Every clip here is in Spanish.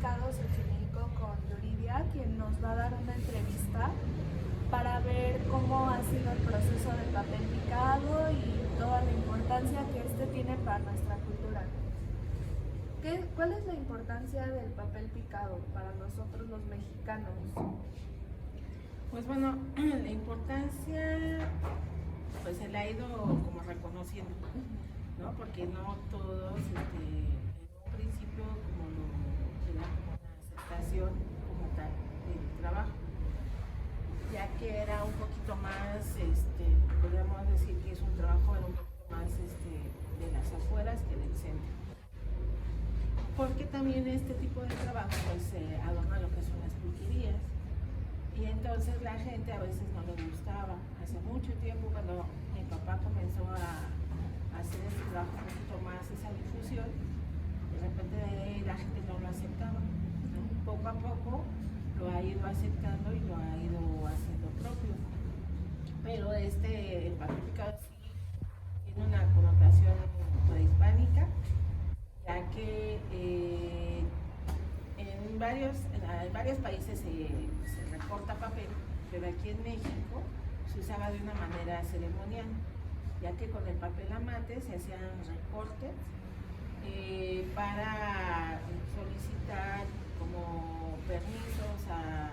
Picados Xochimilco con Yuridia, quien nos va a dar una entrevista para ver cómo ha sido el proceso del papel picado y toda la importancia que este tiene para nuestra cultura. ¿Cuál es la importancia del papel picado para nosotros los mexicanos? Pues bueno, la importancia pues se la ha ido como reconociendo, ¿no? Porque no todos en un principio como lo era como una aceptación como tal del trabajo, ya que era un poquito más, podríamos decir que es un trabajo era un poquito más de las afueras que del centro. Porque también este tipo de trabajo pues adorna lo que son las pulquerías. Y entonces la gente a veces no le gustaba. Hace mucho tiempo cuando mi papá comenzó a hacer este trabajo un poquito más, esa difusión, de repente la gente no lo aceptaba, ¿no? Poco a poco lo ha ido aceptando y lo ha ido haciendo propio. Pero el papel picado sí tiene una connotación prehispánica, ya que en varios países se recorta papel, pero aquí en México se usaba de una manera ceremonial, ya que con el papel amate se hacían recortes para solicitar como permisos a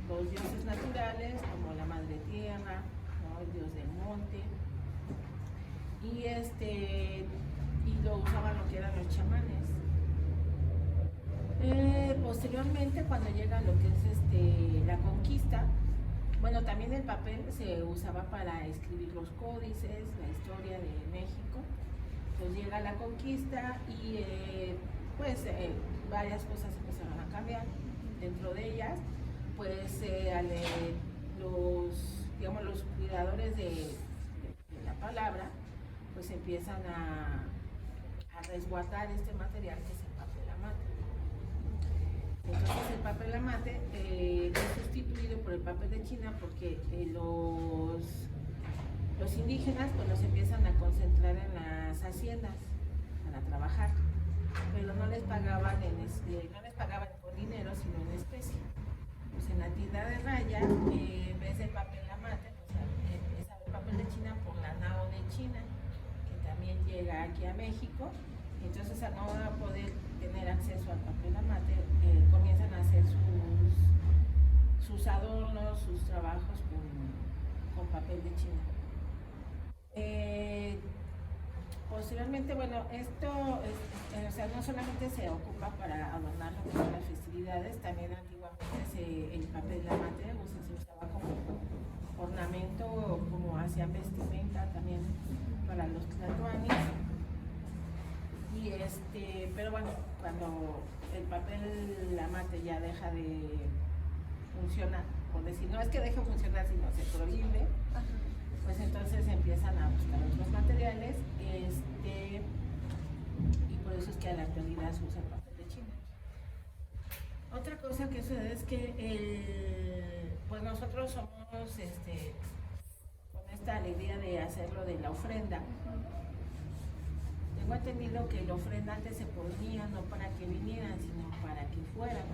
los dioses naturales, como la madre tierra, ¿no? El dios del monte, y lo usaban lo que eran los chamanes. Posteriormente, cuando llega lo que es la conquista, bueno, también el papel se usaba para escribir los códices, la historia de México. Pues llega la conquista y varias cosas empezaron a cambiar. Dentro de ellas, pues los cuidadores de la palabra, pues empiezan a resguardar este material que es el papel amate. Entonces el papel amate es sustituido por el papel de China porque los indígenas pues los empiezan a concentrar en las haciendas para trabajar, pero no les pagaban con dinero, sino en especie. Pues en la tienda de raya, en vez del papel amate, pues empieza el papel de China por la nao de China, que también llega aquí a México. Entonces, al no poder tener acceso al papel amate, comienzan a hacer sus adornos, sus trabajos con papel de China. Posteriormente, bueno, esto no solamente se ocupa para adornar las festividades, también antiguamente el papel amate se usaba como ornamento, como hacían vestimenta también para los tlatoanis. Pero bueno, cuando el papel amate ya deja de funcionar, por decir, no es que deje de funcionar, sino se prohíbe, pues entonces empiezan a buscar otros materiales, y por eso es que a la actualidad se usa el papel de China. Otra cosa que sucede es que pues nosotros somos con esta alegría de hacerlo de la ofrenda. Tengo entendido que la ofrenda antes se ponía no para que vinieran, sino para que fueran.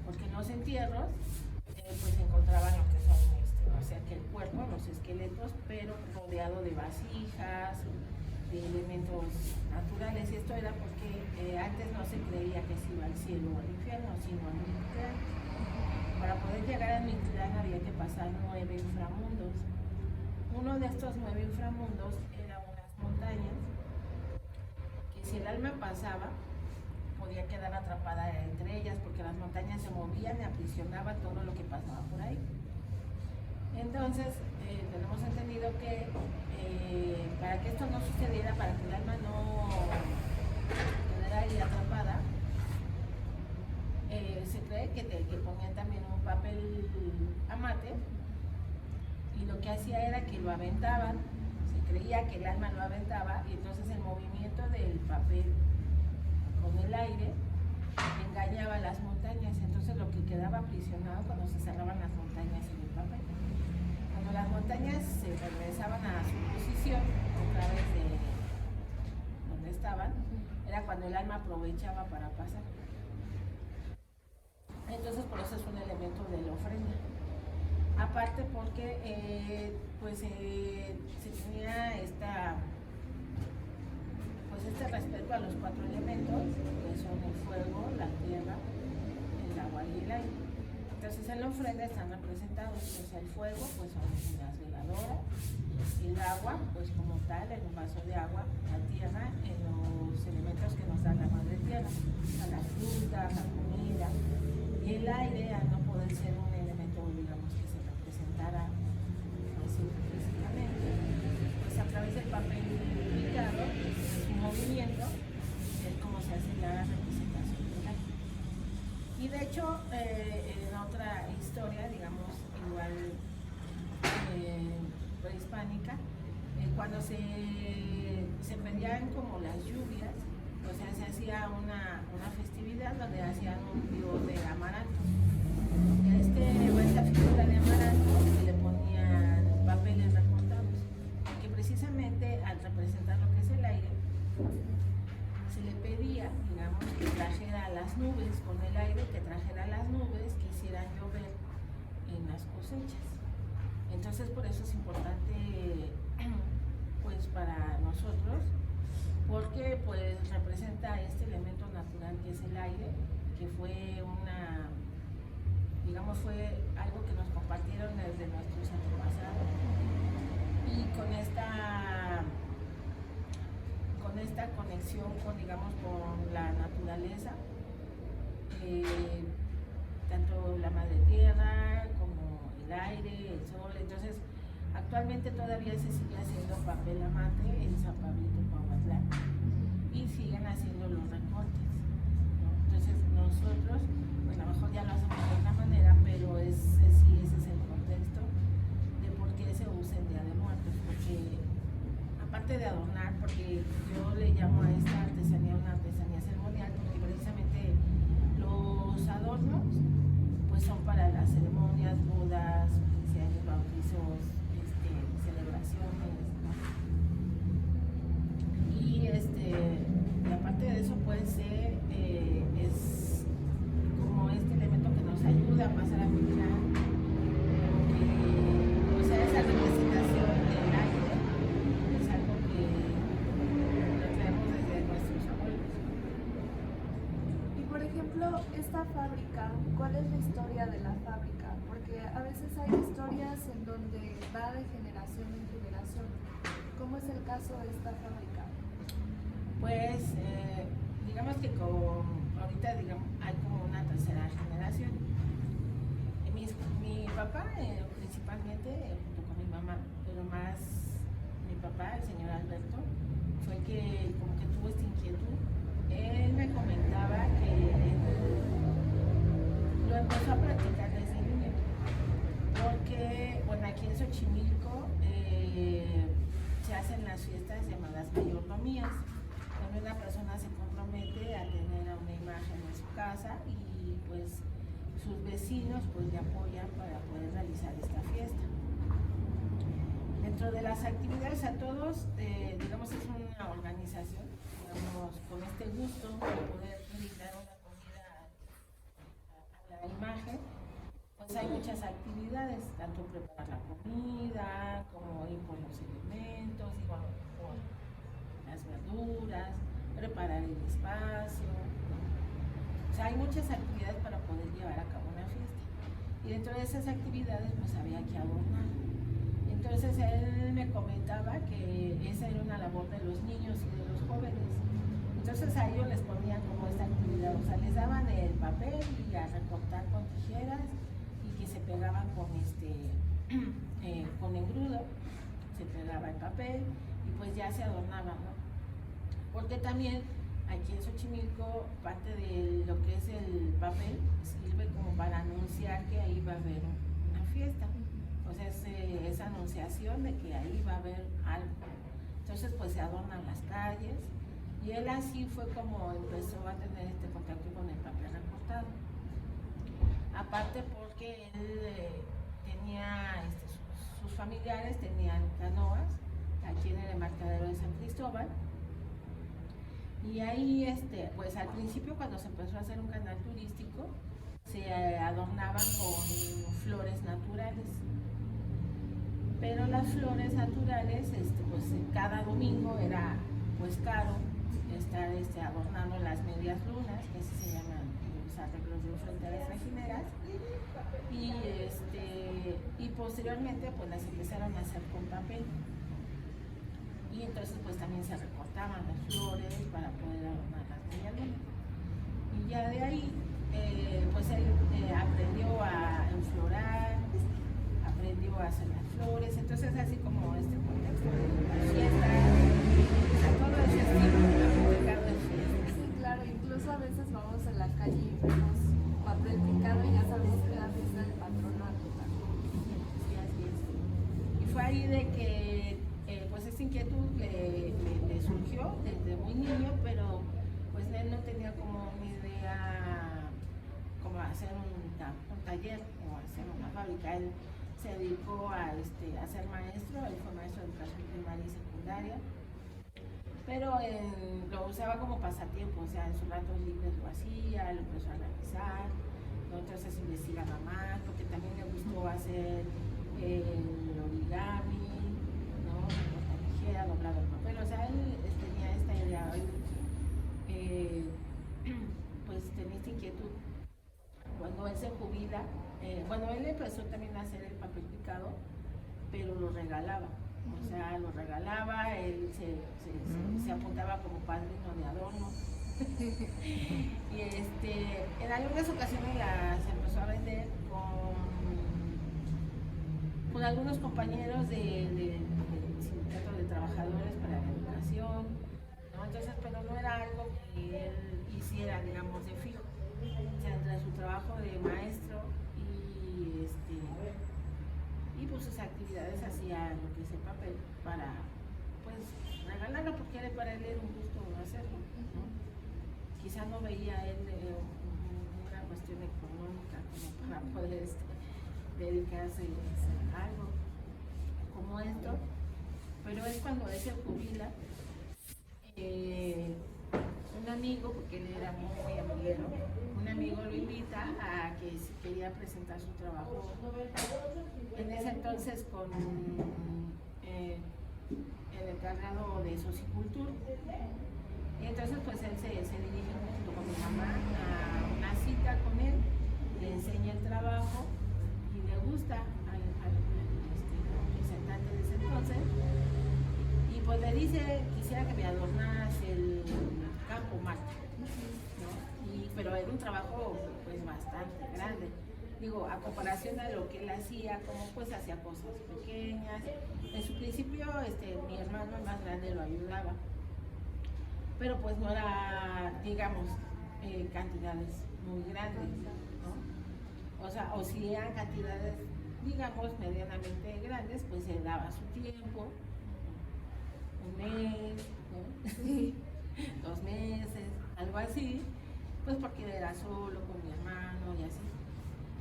Porque en los entierros pues se encontraban lo que son, o sea, que el cuerpo, los esqueletos, pero rodeado de vasijas, de elementos naturales. Esto era porque antes no se creía que se iba al cielo o al infierno, sino al Mictlán. Para poder llegar al Mictlán había que pasar 9 inframundos. Uno de estos 9 inframundos era unas montañas que si el alma pasaba podía quedar atrapada entre ellas porque las montañas se movían y aprisionaban todo lo que pasaba por ahí. Entonces tenemos entendido que para que esto no sucediera, para que el alma no quedara ahí atrapada, se cree que ponían también un papel amate y lo que hacía era que lo aventaban. Se creía que el alma lo aventaba y entonces el movimiento del papel con el aire engañaba las montañas, entonces lo que quedaba aprisionado cuando se cerraban las montañas en el papel. Cuando las montañas se regresaban a su posición otra vez de donde estaban, era cuando el alma aprovechaba para pasar. Entonces por eso es un elemento de la ofrenda. Aparte porque se tenía este respeto a los 4 elementos, que son el fuego, la tierra, el agua y el aire. Entonces en la ofrenda están representados, el fuego pues son las veladoras, el agua pues como tal en un vaso de agua, la tierra en los elementos que nos da la madre tierra, a la fruta, a la comida, y el aire al no poder ser un elemento digamos que se representara físicamente, pues a través del papel picado, su movimiento, es como se hace la representación del aire. Y de hecho, en otra historia, digamos, igual prehispánica, cuando se pedían como las lluvias, o sea, se hacía una festividad donde hacían un dios de amaranto. Esta figura de amaranto le ponían papeles recortados, que precisamente al representar lo que es el aire, se le pedía, digamos, que trajera las nubes, con el aire que trajera las nubes que hicieran llover en las cosechas. Entonces por eso es importante pues para nosotros, porque pues representa este elemento natural que es el aire, que fue fue algo que nos compartieron desde nuestros antepasados, y con esta conexión con la naturaleza, tanto la madre tierra como el aire, el sol. Entonces actualmente todavía se sigue haciendo papel amate en San Pablito, Pauatlán, y siguen haciendo los recortes, ¿no? Entonces nosotros, pues a lo mejor ya lo hacemos de otra manera, pero ese es el contexto de por qué se usa el Día de Muertos, porque aparte de adornar, porque yo le llamo a esta artesanía una artesanía ceremonial, porque precisamente los adornos pues son para las ceremonias, bodas, 15 años, bautizos, celebraciones, ¿no? Y aparte de eso pues es como este elemento que nos ayuda a pasar a pintar, o sea, esa representación del aire es algo que lo traemos desde nuestros abuelos. Y por ejemplo, esta fábrica, ¿cuál es la historia de la fábrica? Porque a veces hay historias en donde va de generación en generación. ¿Cómo es el caso de esta fábrica? Pues digamos que ahorita hay como una tercera generación. Mi papá principalmente, junto con mi mamá, pero más mi papá, el señor Alberto, fue el que como que tuvo esta inquietud. Él me comentaba que lo empezó a practicar desde niño, porque bueno, aquí en Xochimilco se hacen las fiestas llamadas mayordomías, donde una persona se compromete a tener una imagen en su casa y pues sus vecinos pues le apoyan para poder realizar esta fiesta. Dentro de las actividades a todos, digamos, es una organización, digamos, con este gusto de poder brindar una comida a la imagen. Pues hay muchas actividades, tanto preparar la comida, como ir por los elementos, ir por las verduras, preparar el espacio. O sea, hay muchas actividades para poder llevar a cabo una fiesta. Y dentro de esas actividades, pues había que adornar. Entonces él me comentaba que esa era una labor de los niños y de los jóvenes. Entonces a ellos les ponían como esta actividad, o sea, les daban el papel y a recortar con tijeras, y que se pegaban con engrudo, se pegaba el papel y pues ya se adornaba, ¿no? Porque también aquí en Xochimilco parte de lo que es el papel sirve como para anunciar que ahí va a haber una fiesta, o sea, es anunciación de que ahí va a haber algo. Entonces pues se adornan las calles, y él así fue como empezó a tener este contacto con el papel recortado. Aparte porque él tenía, sus familiares tenían canoas aquí en el embarcadero de San Cristóbal, y ahí pues al principio, cuando se empezó a hacer un canal turístico, se adornaban con flores naturales. Pero las flores naturales, pues cada domingo era pues caro estar adornando las medias lunas, que así se llaman los arreglos de frente a las trajineras, y posteriormente pues las empezaron a hacer con papel. Y entonces pues también se recortaban las flores para poder adornar las medias lunas. Y ya de ahí pues él aprendió a enflorar, aprendió a hacer las flores, entonces así como este contexto de la fiesta, a todo el festivo, aplicado de fiesta. Sí, claro, incluso a veces vamos en la calle y vemos papel picado y ya sabemos que la fiesta del patronato también. Sí, así es. Y fue ahí de que pues esta inquietud le surgió desde muy niño, pero pues él no tenía como una idea como hacer un taller o hacer una fábrica. Él se dedicó a ser maestro, él fue maestro de educación primaria y secundaria, pero lo usaba como pasatiempo, o sea, en sus ratos libres lo hacía, lo empezó a realizar, ¿no? Entonces investigaba más, porque también le gustó hacer el origami, ¿no? La tijera, doblado el papel, o sea, él tenía esta idea, pues tenía esta inquietud. Cuando él se jubila, bueno, él empezó también a hacer el papel picado, pero lo regalaba, o sea, lo regalaba, él se apuntaba como padrino de adorno. Y en algunas ocasiones se empezó a vender con algunos compañeros del sindicato de trabajadores para la educación, ¿no? Entonces, pero no era algo que él hiciera, digamos, de fijo. O sea, entre su trabajo de maestro y pues sus actividades hacía lo que es el papel para pues regalarlo, porque para él era un gusto hacerlo, ¿no? Quizá no veía él una cuestión económica como para poder dedicarse a algo como esto, pero es cuando él se jubila, un amigo, porque él era muy amiguero, un amigo lo invita a que si quería presentar su trabajo en ese entonces con el encargado de socicultura. Y entonces pues él se dirige junto con mi mamá a una cita con él, le enseña el trabajo y le gusta al representante de ese entonces, y pues le dice: quisiera que me adornaras el campo Marte, ¿no? Pero era un trabajo pues bastante grande, digo, a comparación a lo que él hacía, como pues hacía cosas pequeñas. En su principio mi hermano más grande lo ayudaba, pero pues no era, digamos, cantidades muy grandes, ¿no? O sea, o si eran cantidades, digamos, medianamente grandes, pues se daba su tiempo, un mes, ¿no? Sí. 2 meses, algo así, pues porque era solo con mi hermano y así.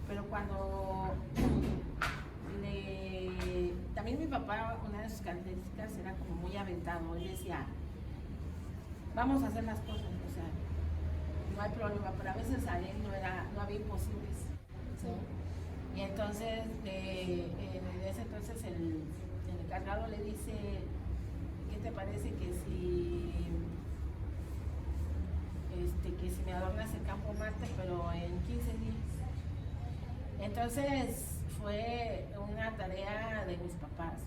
Pero cuando también mi papá, una de sus características era como muy aventado. Él decía: vamos a hacer las cosas, o sea, no hay problema, pero a veces a él no había imposibles, ¿sí? Y entonces, en ese entonces el encargado le dice: ¿qué te parece que si me adornas el campo Marte, pero en 15 días? Entonces fue una tarea de mis papás.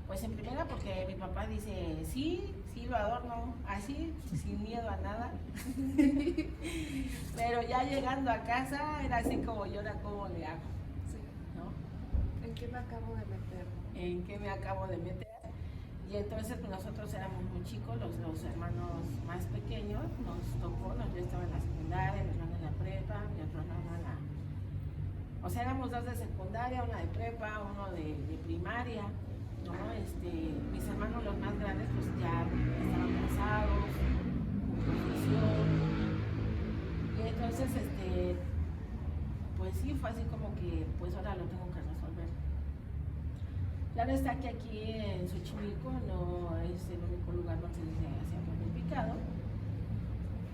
Pues en primera porque mi papá dice: sí lo adorno, así, sin miedo a nada. Pero ya llegando a casa era así como: ¿y ahora cómo le hago? Sí. ¿No? ¿En qué me acabo de meter? ¿En qué me acabo de meter? Y entonces pues, nosotros éramos muy chicos, los hermanos más pequeños, yo estaba en la secundaria, mi hermano en la prepa, mi otro hermano en la... O sea, éramos 2 de secundaria, una de prepa, uno de primaria, ¿no? Mis hermanos los más grandes pues ya estaban casados, con profesión. Y entonces, pues sí, fue así como que pues ahora lo tengo que resolver. Claro está que aquí en Xochimilco no es el único lugar donde se hace papel picado.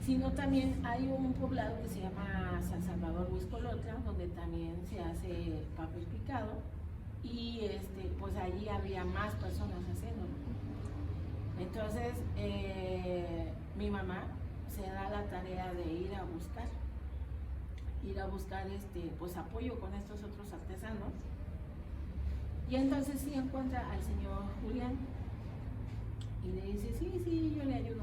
sino también hay un poblado que se llama San Salvador Huixcolotla, donde también se hace papel picado, y pues allí había más personas haciéndolo. Entonces mi mamá se da la tarea de ir a buscar pues apoyo con estos otros artesanos, y entonces sí encuentra al señor Julián y le dice sí, yo le ayudo.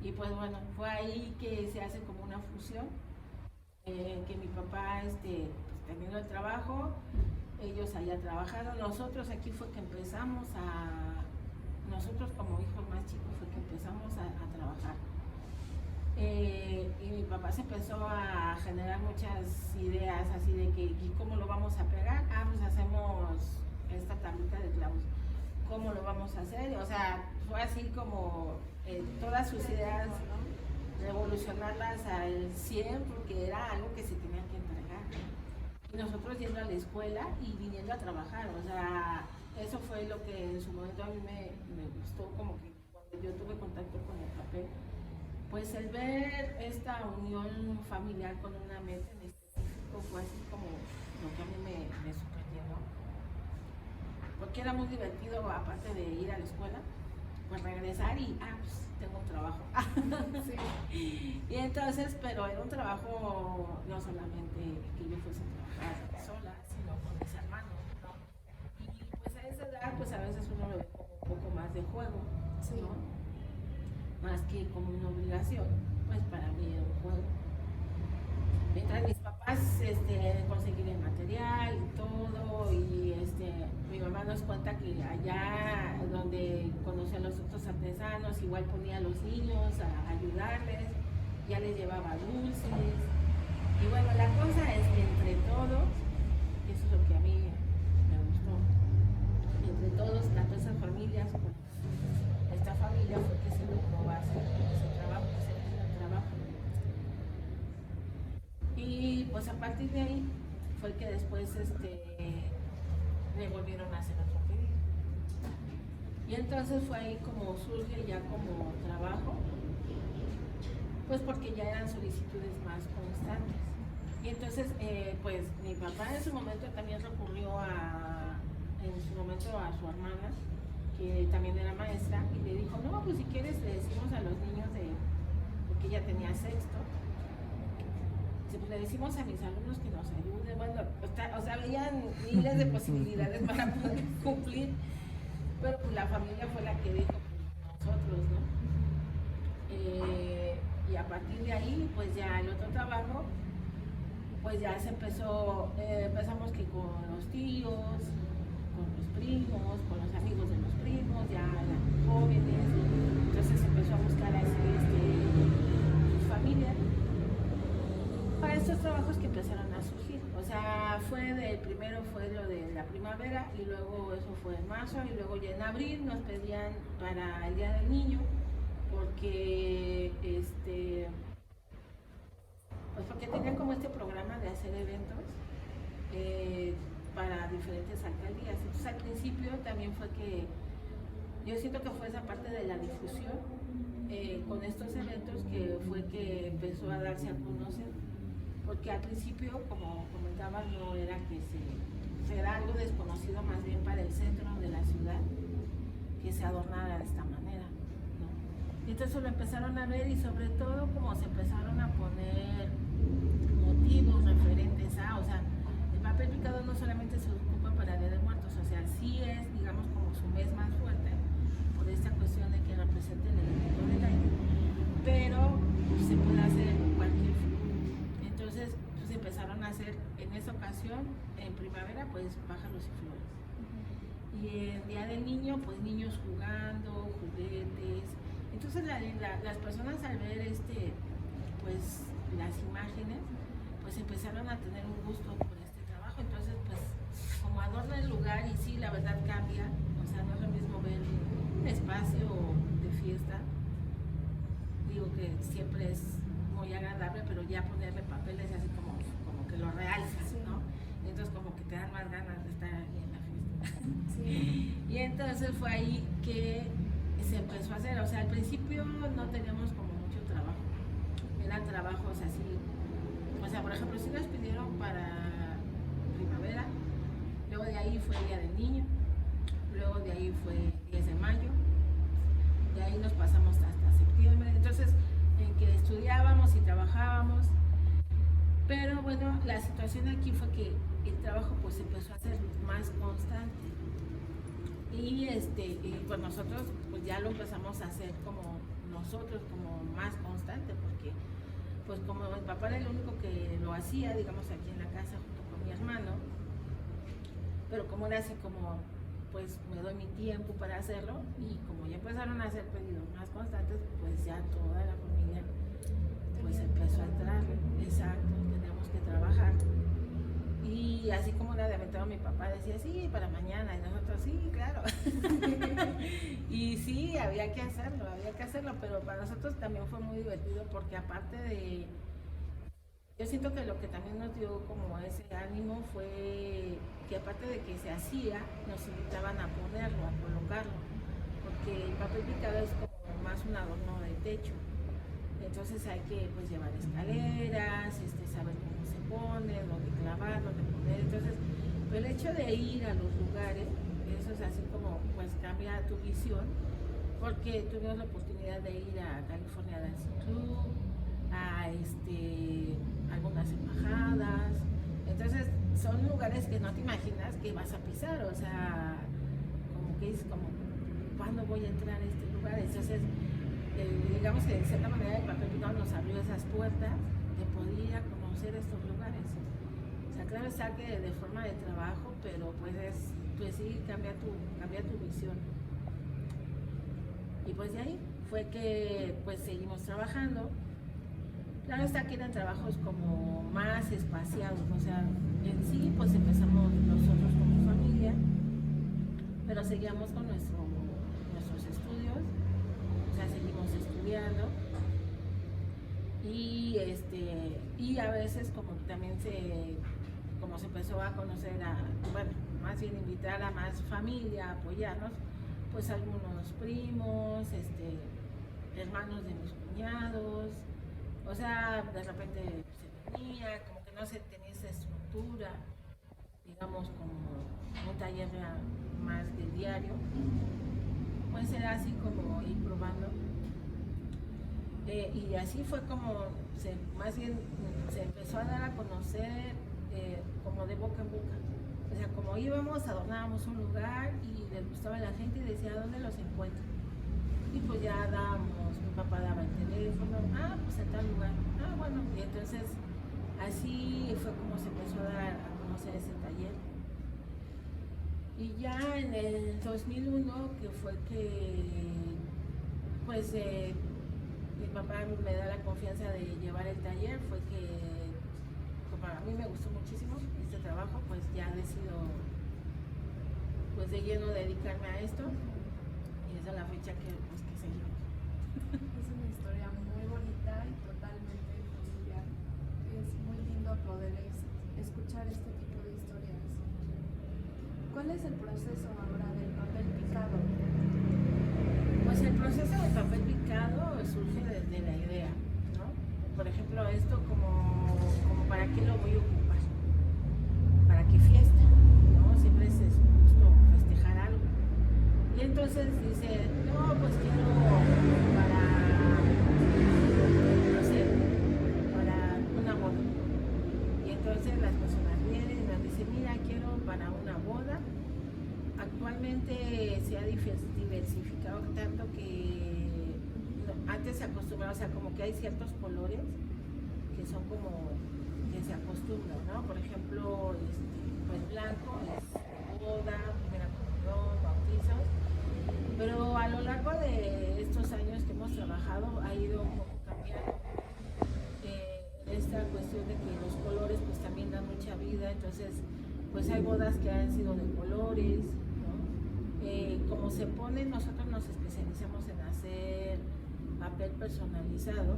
Y pues bueno, fue ahí que se hace como una fusión, que mi papá pues terminó el trabajo, ellos allá trabajaron, nosotros aquí fue que empezamos nosotros como hijos más chicos fue que empezamos a trabajar. Y mi papá se empezó a generar muchas ideas así de que, ¿y cómo lo vamos a pegar? Pues hacemos esta tablita de clavos. ¿Cómo lo vamos a hacer? O sea, fue así como todas sus ideas, revolucionarlas al 100, porque era algo que se tenía que entregar. Y nosotros yendo a la escuela y viniendo a trabajar, o sea, eso fue lo que en su momento a mí me gustó, como que cuando yo tuve contacto con el papel, pues el ver esta unión familiar con una meta en específico fue así como lo que a mí me sorprendió, ¿no? Porque era muy divertido, aparte de ir a la escuela, pues regresar y, pues tengo un trabajo. Sí. Y entonces, pero era un trabajo no solamente que yo fuese a trabajar sola, sino con mis hermanos, ¿no? Y pues a esa edad, pues a veces uno lo ve como un poco más de juego, sí, ¿no? Más que como una obligación, pues para mí era un juego. Mientras mis papás conseguían el material y todo, y mi mamá nos cuenta que allá donde conocía a los otros artesanos, igual ponía a los niños a ayudarles, ya les llevaba dulces. Y bueno, la cosa es que entre todos, eso es lo que a mí me gustó, entre todos, tanto esas familias como esta familia fue que se logró hacer ese trabajo, ese trabajo. Y pues a partir de ahí fue que después me volvieron a hacer otro pedido. Y entonces fue ahí como surge ya como trabajo, pues porque ya eran solicitudes más constantes. Y entonces pues mi papá en su momento también recurrió a su hermana, que también era maestra, y le dijo, no, pues si quieres le decimos a los niños porque ella tenía sexto, pues le decimos a mis alumnos que nos ayuden. Bueno, o sea, veían miles de posibilidades para poder cumplir, pero pues la familia fue la que dijo, pues nosotros, ¿no? Y a partir de ahí, pues ya el otro trabajo, pues ya se empezamos que con los tíos, con los primos, con los amigos de los primos, ya eran jóvenes, entonces empezó a buscar así familia para estos trabajos que empezaron a surgir. O sea, primero fue lo de la primavera, y luego eso fue en marzo, y luego ya en abril nos pedían para el Día del Niño, porque pues porque tenían como este programa de hacer eventos para diferentes alcaldías. Entonces al principio también fue que yo siento que fue esa parte de la difusión con estos eventos que fue que empezó a darse a conocer, porque al principio, como comentaba, no era que era algo desconocido, más bien para el centro de la ciudad, que se adornara de esta manera, ¿no? Y entonces lo empezaron a ver, y sobre todo como se empezaron a poner motivos referentes a, o sea, el papel picado no solamente se ocupa para Día de Muertos, o sea, sí es, digamos, como su mes más fuerte, por esta cuestión de que represente el elemento del aire, pero se puede hacer cualquier figura. Entonces, pues empezaron a hacer, en esa ocasión, en primavera, pues pájaros y flores. Y el Día del Niño, pues niños jugando, juguetes. Entonces las personas al ver pues las imágenes, pues empezaron a tener un gusto por este trabajo. Entonces, pues como adorna el lugar, y sí, la verdad cambia, o sea, no es lo mismo ver un espacio de fiesta, digo que siempre es muy agradable, pero ya ponerle papeles así como que lo realzas, sí, ¿no? Entonces como que te dan más ganas de estar ahí en la fiesta. Sí. Y entonces fue ahí que se empezó a hacer, o sea, al principio no teníamos como mucho trabajo, eran trabajos así. O sea, por ejemplo, si nos pidieron para primavera, luego de ahí fue Día del Niño, luego de ahí fue 10 de mayo, de ahí nos pasamos hasta septiembre. Entonces, en que estudiábamos y trabajábamos, pero bueno, la situación aquí fue que el trabajo pues empezó a ser más constante y pues nosotros pues ya lo empezamos a hacer como nosotros, como más constante, porque pues como mi papá era el único que lo hacía, digamos, aquí en la casa junto con mi hermano, pero como era así como pues me doy mi tiempo para hacerlo, y como ya empezaron a hacer pedidos más constantes, pues ya toda la familia pues empezó a entrar. Exacto, teníamos que trabajar. Y así como era de aventado, mi papá decía, sí, para mañana, y nosotros, sí, claro. Y sí, había que hacerlo, pero para nosotros también fue muy divertido, porque aparte de, yo siento que lo que también nos dio como ese ánimo fue que aparte de que se hacía, nos invitaban a ponerlo, a colocarlo, porque el papel picado es como más un adorno de techo. Entonces hay que pues llevar escaleras, saber cómo se pone, dónde clavar, dónde poner. Entonces, pues, el hecho de ir a los lugares, eso es así como pues cambia tu visión, porque tuvimos la oportunidad de ir a California Dance Club, a algunas embajadas. Entonces son lugares que no te imaginas que vas a pisar, o sea, como que es como, ¿cuándo voy a entrar a este lugar? Entonces, digamos que de cierta manera el papel picado nos abrió esas puertas de poder ir a conocer estos lugares. O sea, claro está que de forma de trabajo, pero pues sí, cambia tu visión. Y pues de ahí fue que pues seguimos trabajando. Claro está que eran trabajos como más espaciados, o sea, en sí pues empezamos nosotros como familia, pero seguíamos con nuestros estudios, o sea, seguimos estudiando, y a veces como también como se empezó a conocer bueno, más bien invitar a más familia a apoyarnos, pues algunos primos, hermanos de mis cuñados, o sea, de repente se venía, como que no se tenía esa estructura, digamos, como un taller más del diario, pues era así como ir probando. Y así fue como más bien se empezó a dar a conocer como de boca en boca. O sea, como íbamos, adornábamos un lugar y les gustaba a la gente y decía, ¿dónde los encuentro? Y pues ya mi papá daba el teléfono, pues en tal lugar, bueno, y entonces así fue como se empezó a dar a conocer ese taller. Y ya en el 2001, que fue que pues mi papá me da la confianza de llevar el taller, fue que para mí me gustó muchísimo este trabajo, pues ya decido pues de lleno dedicarme a esto, y esa es la fecha que seguimos. Es una historia muy bonita y totalmente familiar. Es muy lindo poder escuchar este tipo de historias. ¿Cuál es el proceso ahora del papel picado? Pues el proceso del papel picado surge desde la idea, ¿no? Por ejemplo, esto como para qué lo voy a ocupar, para qué fiesta, ¿no? Siempre es justo festejar algo. Y entonces dice, no, pues quiero para, no sé, para una boda. Y entonces las personas vienen y nos dicen, mira, quiero para una boda. Actualmente se ha diversificado tanto que antes se acostumbraba, o sea, como que hay ciertos colores que son como que se acostumbran, ¿no? Por ejemplo, pues blanco es boda, primera comunión, bautizos, pero a lo largo de estos años que hemos trabajado ha ido un poco cambiando esta cuestión de que los colores pues también dan mucha vida, entonces pues hay bodas que han sido de colores, ¿no? Como se pone, nosotros nos especializamos en hacer papel personalizado,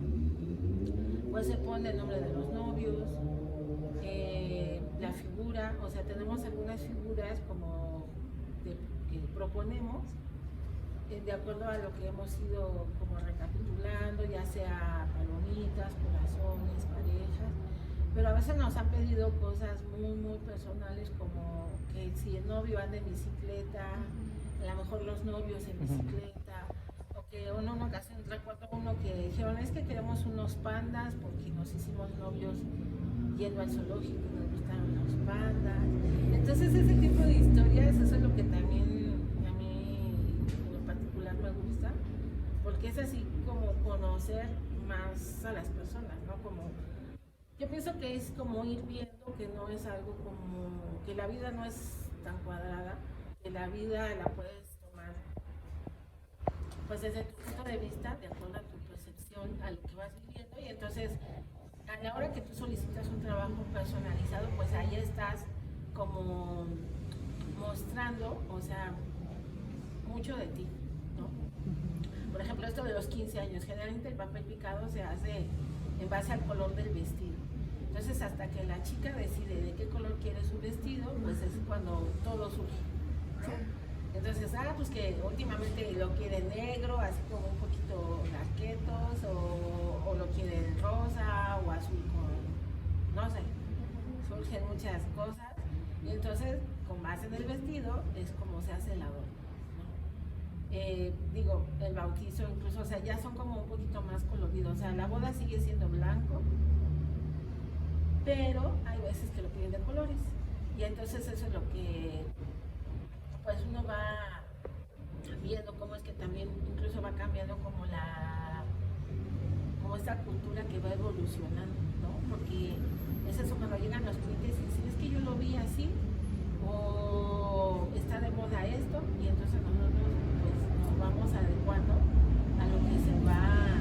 pues se pone el nombre de los novios, la figura, o sea, tenemos algunas figuras como que proponemos, de acuerdo a lo que hemos ido como recapitulando, ya sea palomitas, corazones, parejas, pero a veces nos han pedido cosas muy personales, como que si el novio anda en bicicleta, a lo mejor los novios en bicicleta, o que en una ocasión recuerdo uno que dijeron, es que queremos unos pandas porque nos hicimos novios yendo al zoológico y nos gustaron los pandas. Entonces ese tipo de historias, eso es lo que también a mí en particular me gusta, porque es así como conocer más a las personas, ¿no? Como, yo pienso que es como ir viendo que no es algo como, que la vida no es tan cuadrada, que la vida la puedes tomar pues desde tu punto de vista, de acuerdo a tu percepción, a lo que vas viviendo, y entonces a la hora que tú solicitas un trabajo personalizado, pues ahí estás como mostrando, o sea, mucho de ti, ¿no? Por ejemplo, esto de los 15 años, generalmente el papel picado se hace en base al color del vestido. Entonces, hasta que la chica decide de qué color quiere su vestido, pues es cuando todo surge, ¿no? Entonces, pues que últimamente lo quieren negro, así como un poquito narquetos, o lo quieren rosa o azul con, no sé, surgen muchas cosas. Y entonces, con base en el vestido, es como se hace el adorno, ¿no? Digo, el bautizo incluso, o sea, ya son como un poquito más coloridos. O sea, la boda sigue siendo blanco, pero hay veces que lo piden de colores. Y entonces eso es lo que pues uno va viendo cómo es que también incluso va cambiando como esta cultura que va evolucionando, ¿no? Porque es eso, cuando llegan los clientes y dicen, es que yo lo vi así, o está de moda esto, y entonces nosotros pues nos vamos adecuando a lo que se va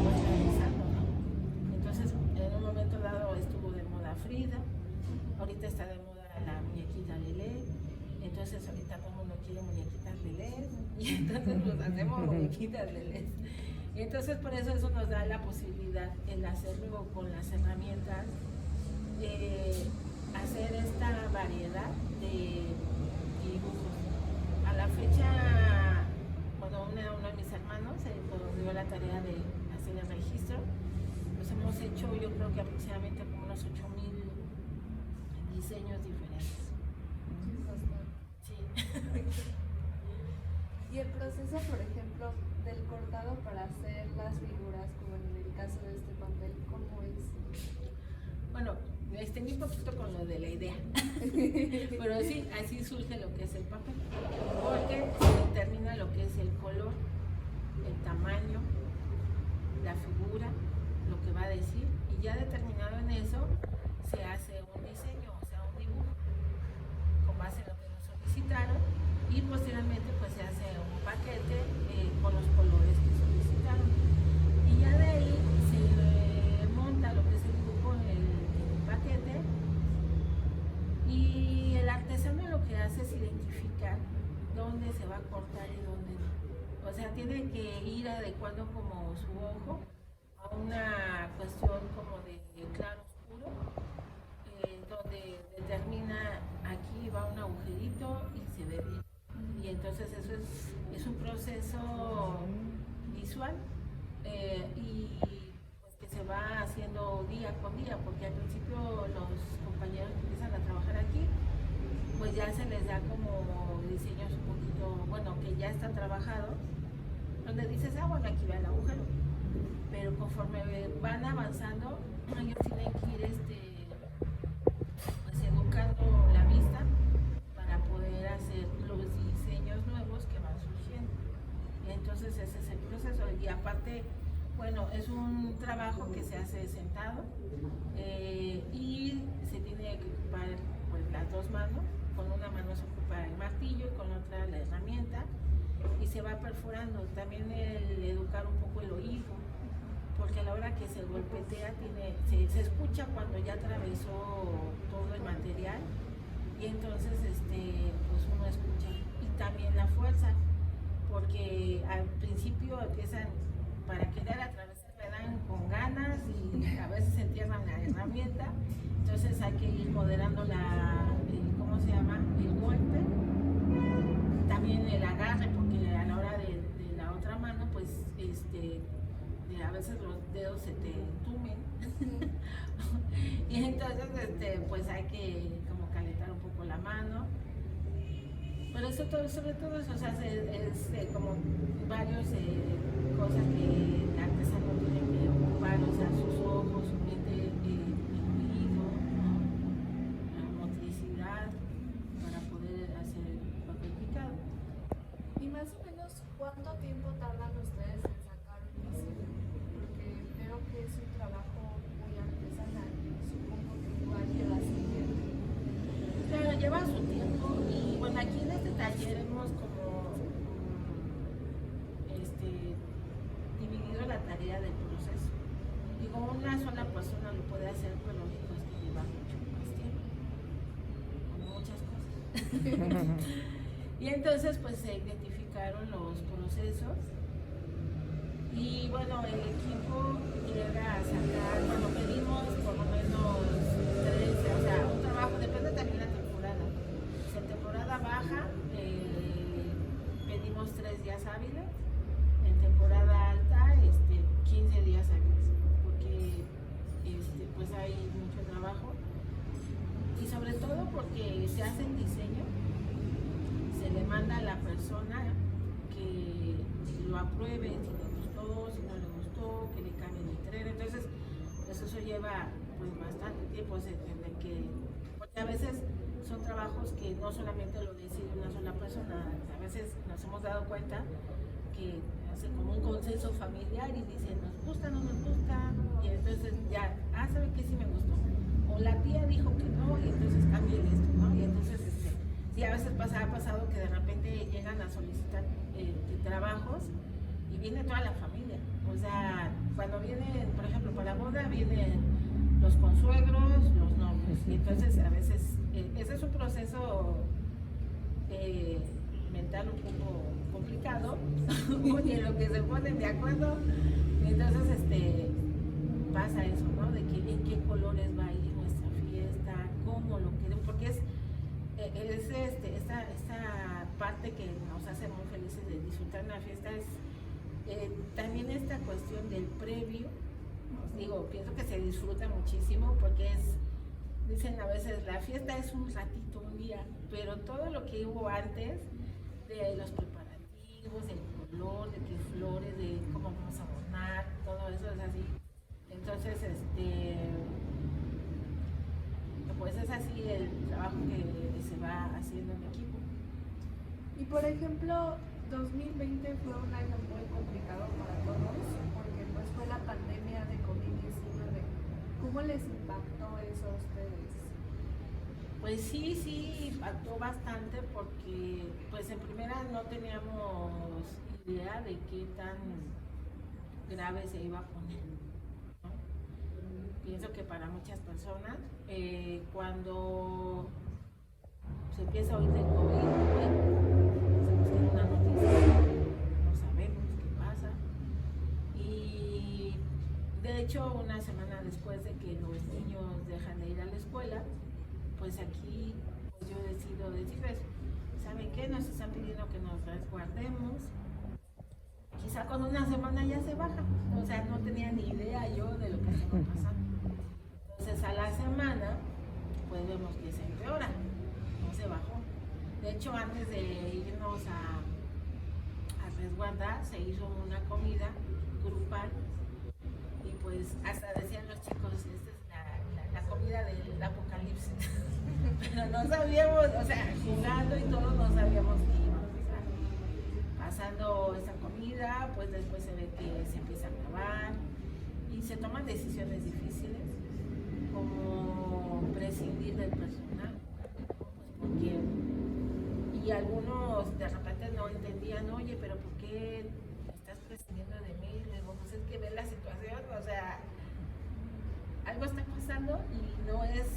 pues, realizando, ¿no? Entonces, en un momento dado estuvo de moda Frida, ahorita está de moda la muñequita Lelé. Entonces ahorita todo el mundo quiere muñequitas Lelés, y entonces nos hacemos muñequitas Lelés. Y entonces por eso nos da la posibilidad en hacerlo con las herramientas, hacer esta variedad de dibujos. A la fecha, cuando uno de mis hermanos se dio la tarea de hacer el registro, pues hemos hecho, yo creo que aproximadamente como unos 8,000 diseños diferentes. Y el proceso, por ejemplo, del cortado para hacer las figuras, como en el caso de este papel, ¿cómo es? Bueno, me extendí un poquito con lo de la idea, pero sí, así surge lo que es el papel, porque se determina lo que es el color, el tamaño, la figura, lo que va a decir, y ya determinado en eso, se hace un diseño, o sea, un dibujo, con base en lo que nos solicitaron, y posteriormente pues se hace un paquete con los colores que solicitaron, y ya de ahí se monta lo que es el dibujo en el paquete, y el artesano lo que hace es identificar dónde se va a cortar y dónde no. O sea, tiene que ir adecuando como su ojo a una cuestión como de claro oscuro, donde determina aquí va un agujerito y se ve bien. Y entonces eso es un proceso visual, y pues que se va haciendo día con día, porque al principio los compañeros que empiezan a trabajar aquí, pues ya se les da como diseños un poquito, bueno, que ya están trabajados, donde dices, bueno, aquí va el agujero, pero conforme van avanzando, ellos tienen que ir pues educando la vista para poder hacer los diseños nuevos que van surgiendo. Entonces ese es el proceso, y aparte, bueno, es un trabajo que se hace sentado, y se tiene que ocupar pues, las dos manos. Con una mano se ocupa el martillo y con otra la herramienta, y se va perforando. También el educar un poco el oído, porque a la hora que se golpetea se escucha cuando ya atravesó todo el material, y entonces pues uno escucha. Y también la fuerza, porque al principio empiezan, para querer atravesar le dan con ganas y a veces se entierran la herramienta, entonces hay que ir moderando el golpe. También también el agarre, porque a la hora de la otra mano, pues a veces los dedos se te tumen. Y entonces pues hay que como calentar un poco la mano. Pero eso todo, sobre todo eso, o sea, es como varios cosas que el artesano tiene que ocupar, o sea, sus ojos, su mente, el oído, la motricidad, para poder hacer el papel picado. ¿Y más o menos cuánto tiempo tardan ustedes en sacar un diseño? Porque veo que es un trabajo muy artesanal, supongo que igual lleva su tiempo. Claro, lleva su tiempo y bueno, aquí en este taller hemos como dividido la tarea del proceso. Digo, una sola persona lo puede hacer, pero lo único es que lleva mucho más tiempo, como muchas cosas. Y entonces pues se identificaron los procesos y bueno, el equipo llega a sacar, bueno, pedimos por lo menos 13, o sea, un trabajo, depende también de la temporada. Si en temporada baja pedimos 3 días hábiles, en temporada alta 15 días hábiles, porque pues hay mucho trabajo y sobre todo porque se hace el diseño, se le manda a la persona que lo apruebe, si le gustó, si no le gustó, que le cambie el letrero. Entonces pues eso lleva pues bastante tiempo, porque a veces son trabajos que no solamente lo decide una sola persona, a veces nos hemos dado cuenta que hace como un consenso familiar y dicen nos gusta, no nos gusta, y entonces ya, ¿sabe qué? Sí me gustó, o la tía dijo que no, y entonces cambien esto, ¿no? Y entonces sí, a veces ha pasado que de repente llegan a solicitar trabajos y viene toda la familia, o sea, cuando vienen, por ejemplo, para la boda vienen los consuegros, los novios, y entonces a veces ese es un proceso mental un poco complicado, y en lo que se ponen de acuerdo, entonces pasa eso, ¿no? De que en qué colores va a ir nuestra fiesta, cómo lo quieren, porque es esta parte que nos hace muy felices de disfrutar una fiesta, es también esta cuestión del previo. Digo, pienso que se disfruta muchísimo porque dicen a veces, la fiesta es un ratito, un día, pero todo lo que hubo antes, de los preparativos, del color, de qué flores, de cómo vamos a adornar, todo eso es así. Entonces, pues es así el trabajo que se va haciendo en equipo. Y por ejemplo, 2020 fue un año muy complicado para todos, porque pues fue la pandemia de COVID-19. ¿Cómo les impactó eso a ustedes? Pues sí, impactó bastante porque pues en primera no teníamos idea de qué tan grave se iba a poner, ¿no? Pienso que para muchas personas, cuando se empieza a oír del COVID, bueno, se nos tiene una noticia, no sabemos qué pasa. Y de hecho, una semana después de que los niños dejan de ir a la escuela, pues aquí pues yo decido decirles, ¿saben qué? Nos están pidiendo que nos resguardemos. Quizá con una semana ya se baja, o sea, no tenía ni idea yo de lo que estaba pasando. Entonces a la semana, pues vemos que se empeora, no se bajó. De hecho, antes de irnos a resguardar, se hizo una comida grupal y pues hasta decían los chicos, esta es la comida del apocalipsis. Pero no sabíamos, o sea, jugando y todo, no sabíamos qué iba a pasar. Pasando esta comida, pues después se ve que se empieza a grabar y se toman decisiones difíciles, como prescindir del personal, pues porque, y algunos de repente no entendían, oye, pero ¿por qué estás prescindiendo de mí? Le digo, pues es que ve la situación, o sea, algo está pasando y no es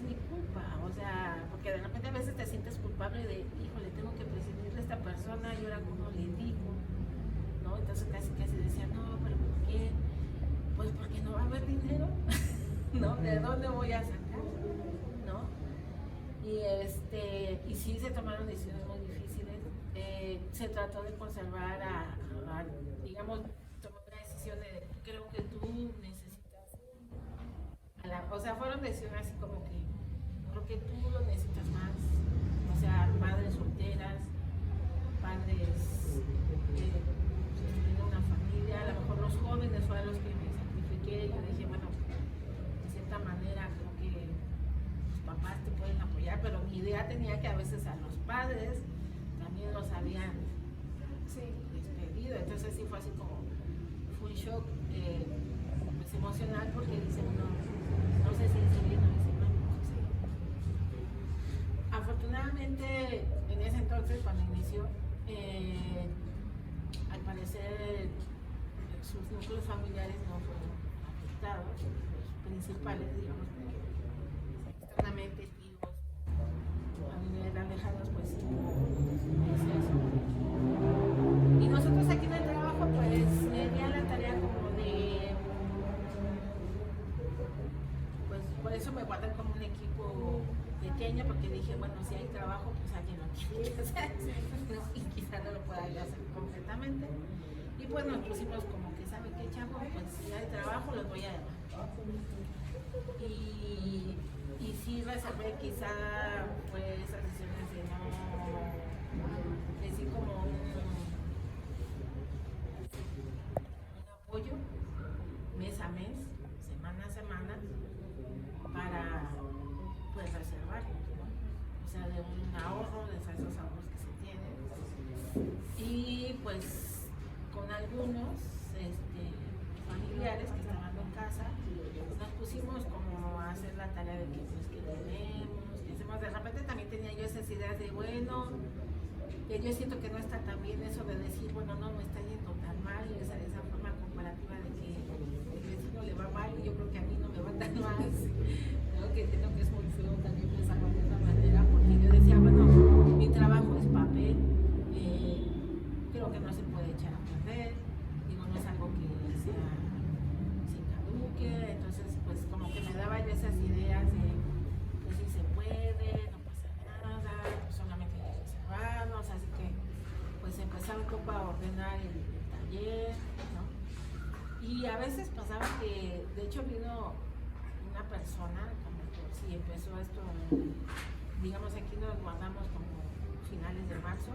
mi culpa, o sea, porque de repente a veces te sientes culpable de, híjole, tengo que prescindir de esta persona y ahora cómo le digo, ¿no? Entonces casi decía, no, pero ¿por qué? Pues porque no va a haber dinero, ¿no? ¿De dónde voy a sacar? ¿No? Y sí se tomaron decisiones muy difíciles se trató de conservar digamos, tomó la decisión de, creo que tú necesitas, o sea, fueron decisiones así como que, creo que tú lo necesitas más, o sea, madres solteras, padres que tienen una familia, a lo mejor los jóvenes fueron los que me sacrifiqué, yo dije, bueno, de cierta manera creo que los papás te pueden apoyar, pero mi idea tenía que a veces a los padres también los habían despedido, entonces sí fue así como, fue un shock pues emocional porque dice uno, no sé si hice bien o hice mal. Afortunadamente en ese entonces cuando inició, al parecer sus núcleos familiares no fueron afectados, los principales, digamos, externamente tíos, familiares alejados, pues sí, es eso. Y nosotros aquí en el trabajo, pues me di a la tarea como de, pues por eso me guardan como un equipo pequeño, porque dije, bueno, si hay trabajo, pues alguien lo tiene que hacer, ¿no? Y quizás no lo pueda yo hacer completamente. Y pues nos pusimos como que, ¿saben qué, chavo? Pues si hay trabajo, los voy a llamar. Y sí reservé quizá pues esas decisiones de no decir como un apoyo mes a mes, semana a semana, para pues reservarlo, ¿no? O sea, de un ahorro, de esos ahorros que se tienen. Y pues con algunos familiares que estaban en casa, nos pusimos como a hacer la tarea de que pues que tenemos, que hacemos. De repente también tenía yo esas ideas de bueno, que yo siento que no está tan bien eso de decir, bueno, no me está yendo tan mal, esa forma comparativa de que el vecino le va mal y yo creo que a mí no me va tan mal. Creo que entiendo que es muy feo también pensarlo de esa manera, porque yo decía, bueno, mi trabajo es papel, creo que no se puede echar a perder, digo, no es algo que sea sin caduque, entonces pues como que me daba yo esas ideas de pues si se puede, no pasa nada, pues solamente hay que reservarnos, así que pues empezaba un poco a ordenar el taller, ¿no? Y a veces pasaba que, de hecho vino una persona, como por si empezó esto, digamos aquí nos guardamos como finales de marzo,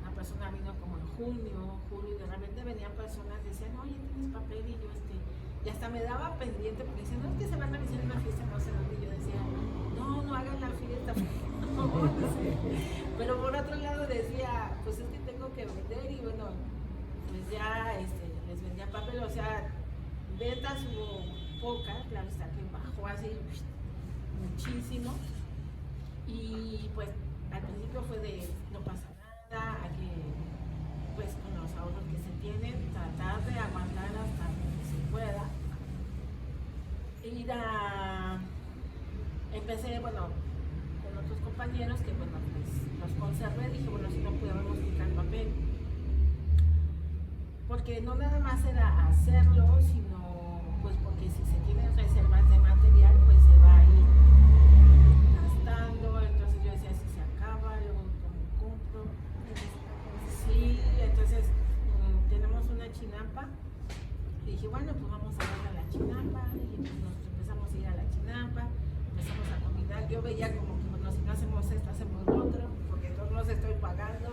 una persona vino como en junio, julio, y de repente venían personas y decían, oye, ¿tienes papel? Y yo y hasta me daba pendiente porque decían, no, es que se van a hacer una fiesta, no sé dónde, y yo decía, no hagan la fiesta, no, pero por otro lado decía, pues es que tengo que vender, y bueno, pues ya les vendía papel, o sea, ventas hubo pocas, claro está que bajó así muchísimo, y pues al principio fue de no pasa nada, hay que, pues con los ahorros que se tienen, tratar de aguantar hasta que se pueda. Empecé, bueno, con otros compañeros que, bueno, pues los conservé, dije, bueno, si no podemos quitar papel, porque no nada más era hacerlo, sino, pues porque si se tienen reservas de material, pues se va a ir gastando, entonces yo decía, si se acaba, luego como compro. Sí, entonces tenemos una chinampa, y dije, bueno, pues vamos a ir a la chinampa, y pues nos empezamos a ir a la chinampa, empezamos a combinar, yo veía como que, bueno, si no hacemos esto, hacemos lo otro, porque todos los estoy pagando,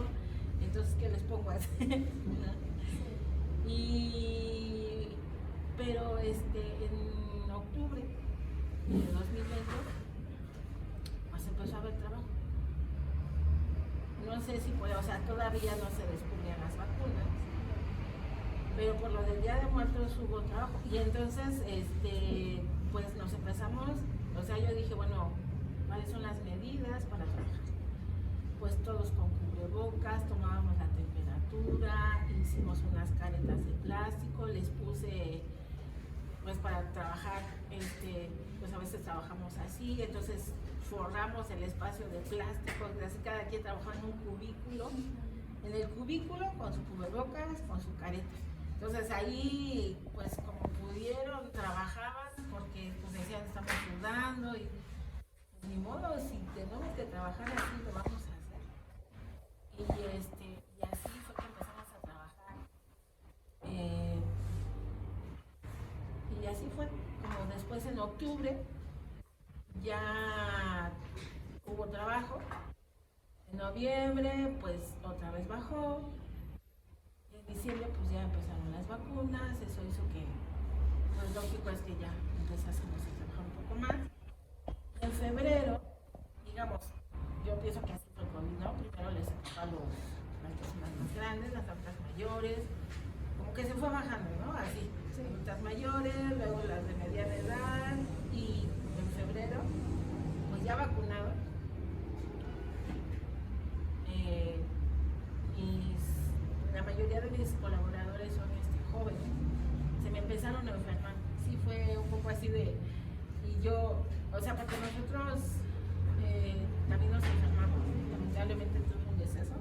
entonces, ¿qué les pongo a hacer? Pero en octubre de 2020 pues empezó a haber trabajo. No sé si puede, o sea, todavía no se descubrían las vacunas, pero por lo del Día de Muertos hubo trabajo. Y entonces, pues nos empezamos, o sea, yo dije, bueno, ¿cuáles son las medidas para trabajar? Pues todos con cubrebocas, tomábamos la temperatura, hicimos unas caretas de plástico, les puse, pues para trabajar, pues a veces trabajamos así, entonces forramos el espacio de plástico, así cada quien trabajaba en un cubículo, en el cubículo con su cubrebocas, con su careta. Entonces ahí, pues como pudieron, trabajaban, porque pues decían, estamos sudando, y pues ni modo, si tenemos que trabajar así, lo vamos a hacer. así fue, como después en octubre ya hubo trabajo, en noviembre pues otra vez bajó, en diciembre pues ya empezaron las vacunas, eso hizo que, pues lógico es que ya empezásemos a trabajar un poco más. En febrero, digamos, yo pienso que así fue COVID, ¿no? Primero les tocó a las personas más grandes, las adultas mayores, como que se fue bajando, ¿no? Así, adultas mayores, luego las de mediana edad, y en febrero, pues ya vacunados, la mayoría de mis colaboradores son jóvenes, se me empezaron a enfermar, sí fue un poco así de, y yo, o sea, porque nosotros también nos enfermamos, lamentablemente tuve un deceso,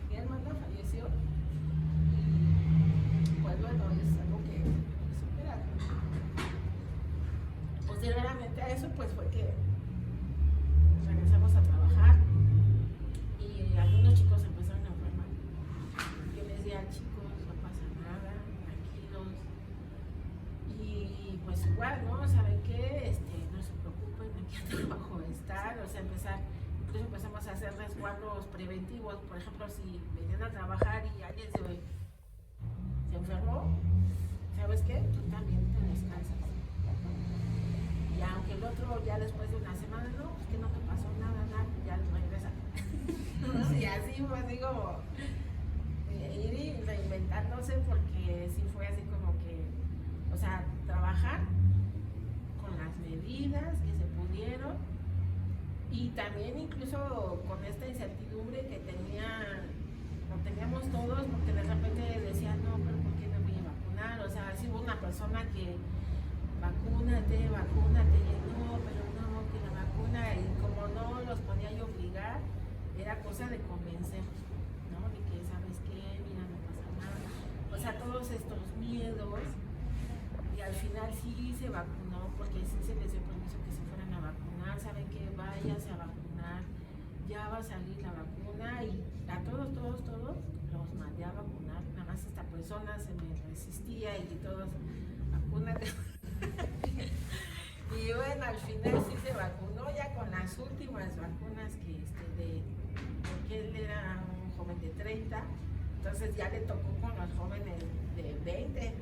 mi hermana falleció, y pues bueno, es algo que superar. Posteriormente a eso, pues fue que regresamos a trabajar y algunos chicos se empezaron a enfermar. Yo les decía, chicos, no pasa nada, tranquilos. Y pues igual, ¿no? ¿Saben qué? No se preocupen, aquí el trabajo estar, o sea, incluso empezamos a hacer resguardos preventivos. Por ejemplo, si venían a trabajar y alguien se enfermó, ¿sabes qué? Tú también te descansas. Y aunque el otro ya después de una semana, no, es que no te pasó nada, ya regresa. Y así fue así como ir reinventándose, porque sí fue así como que, o sea, trabajar con las medidas que se pudieron y también incluso con esta incertidumbre que teníamos todos, porque de repente decían, no, pero ¿por qué me voy a vacunar? O sea, sí hubo una persona que vacúnate, y no, pero no, que la vacuna, y como no los ponía yo a obligar, era cosa de convencer, ¿no? De que, ¿sabes qué? Mira, no pasa nada. O sea, todos estos miedos, y al final sí se vacunó, porque sí se les dio permiso que se fueran a vacunar. ¿Saben qué? Váyanse a vacunar, ya va a salir la vacuna, y a todos los mandé a vacunar. Nada más esta persona se me resistía y todos, vacúnate. Y bueno, al final sí se vacunó, ya con las últimas vacunas porque él era un joven de 30, entonces ya le tocó con los jóvenes de 20,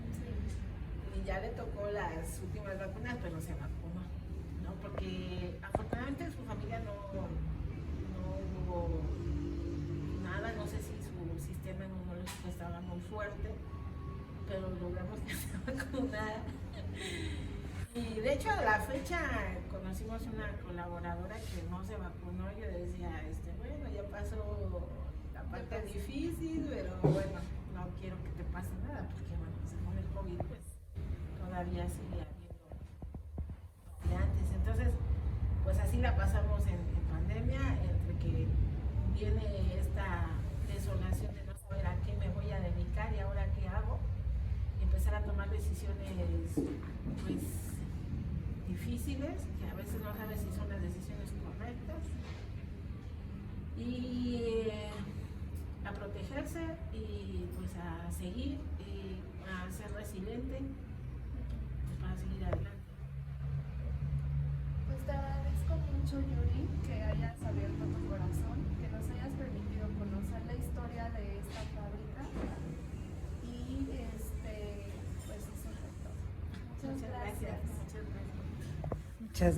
y ya le tocó las últimas vacunas, pero se vacunó, ¿no? Porque afortunadamente en su familia no hubo nada, no sé si su sistema inmunológico estaba muy fuerte, pero logramos que se vacunara. Y de hecho a la fecha conocimos una colaboradora que no se vacunó. Yo decía, bueno, ya pasó la parte difícil, pero bueno, no quiero que te pase nada, porque bueno, según el COVID pues todavía sigue habiendo variantes. Entonces, pues así la pasamos en pandemia, entre que viene esta desolación de no saber a qué me voy a dedicar y ahora qué hago, y empezar a tomar decisiones pues difíciles, que a veces no sabes si son las decisiones correctas, y a protegerse y pues a seguir y a ser resiliente, pues, para seguir adelante. Pues te agradezco mucho, Yuri, que hayas abierto tu corazón, que nos hayas permitido conocer la historia de esta fábrica, y pues eso es todo. Muchas gracias. Muchas gracias. Muchas gracias.